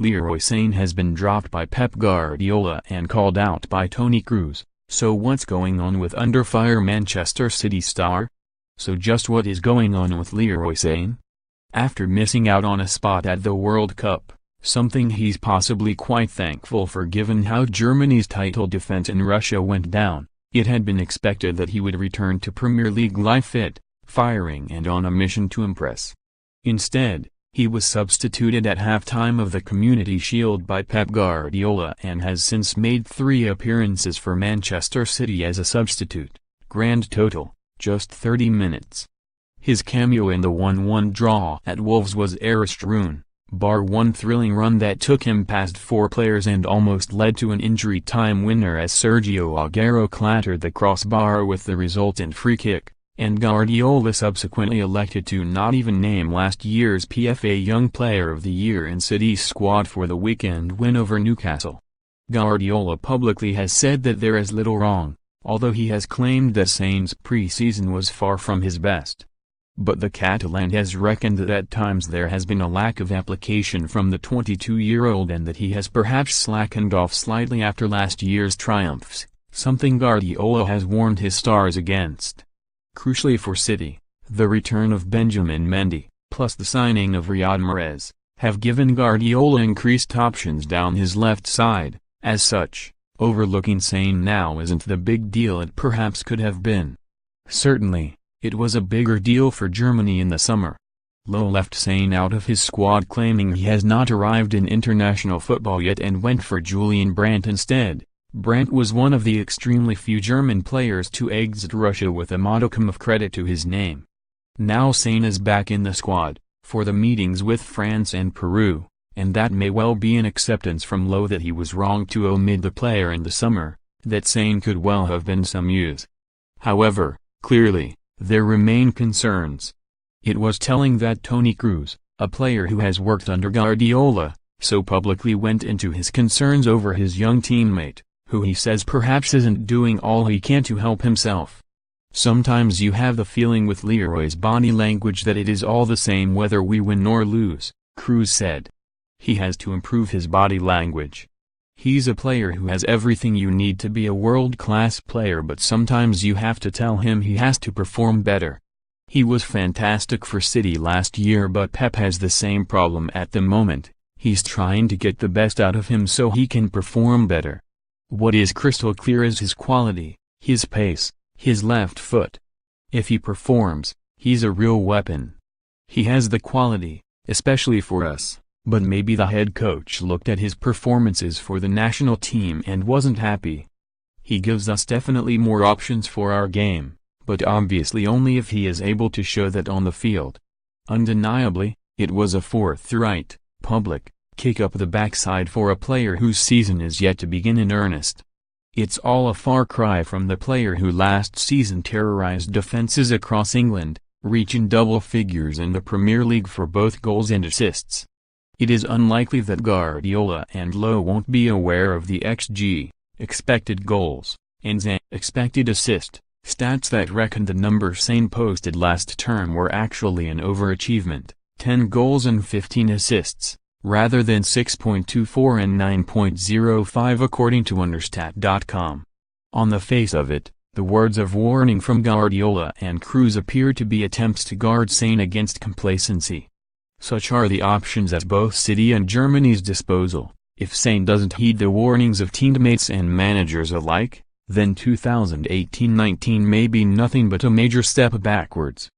Leroy Sane has been dropped by Pep Guardiola and called out by Toni Kroos, so what's going on with under-fire Manchester City star? So just what is going on with Leroy Sane? After missing out on a spot at the World Cup, something he's possibly quite thankful for given how Germany's title defense in Russia went down, it had been expected that he would return to Premier League life fit, firing and on a mission to impress. Instead, he was substituted at halftime of the Community Shield by Pep Guardiola and has since made 3 appearances for Manchester City as a substitute, grand total, just 30 minutes. His cameo in the 1-1 draw at Wolves was error-strewn, bar one thrilling run that took him past 4 players and almost led to an injury-time winner as Sergio Aguero clattered the crossbar with the resultant free kick, and Guardiola subsequently elected to not even name last year's PFA Young Player of the Year in City's squad for the weekend win over Newcastle. Guardiola publicly has said that there is little wrong, although he has claimed that Sane's pre-season was far from his best. But the Catalan has reckoned that at times there has been a lack of application from the 22-year-old and that he has perhaps slackened off slightly after last year's triumphs, something Guardiola has warned his stars against. Crucially for City, the return of Benjamin Mendy, plus the signing of Riyad Mahrez, have given Guardiola increased options down his left side. As such, overlooking Sane now isn't the big deal it perhaps could have been. Certainly, it was a bigger deal for Germany in the summer. Lowe left Sane out of his squad claiming he has not arrived in international football yet and went for Julian Brandt instead. Brandt was one of the extremely few German players to exit Russia with a modicum of credit to his name. Now Sane is back in the squad, for the meetings with France and Peru, and that may well be an acceptance from Lowe that he was wrong to omit the player in the summer, that Sane could well have been some use. However, clearly, there remain concerns. It was telling that Toni Kroos, a player who has worked under Guardiola, so publicly went into his concerns over his young teammate, who he says perhaps isn't doing all he can to help himself. Sometimes you have the feeling with Leroy's body language that it is all the same whether we win or lose, Kroos said. He has to improve his body language. He's a player who has everything you need to be a world-class player, but sometimes you have to tell him he has to perform better. He was fantastic for City last year, but Pep has the same problem at the moment. He's trying to get the best out of him so he can perform better. What is crystal clear is his quality, his pace, his left foot. If he performs, he's a real weapon. He has the quality, especially for us. But maybe the head coach looked at his performances for the national team and wasn't happy. He gives us definitely more options for our game, but obviously only if he is able to show that on the field. Undeniably, it was a forthright, public, kick up the backside for a player whose season is yet to begin in earnest. It's all a far cry from the player who last season terrorized defenses across England, reaching double figures in the Premier League for both goals and assists. It is unlikely that Guardiola and Lowe won't be aware of the XG, expected goals, and expected assist, stats that reckon the numbers Sane posted last term were actually an overachievement, 10 goals and 15 assists, rather than 6.24 and 9.05 according to Understat.com. On the face of it, the words of warning from Guardiola and Kroos appear to be attempts to guard Sane against complacency. Such are the options at both City and Germany's disposal. If Sane doesn't heed the warnings of teammates and managers alike, then 2018-19 may be nothing but a major step backwards.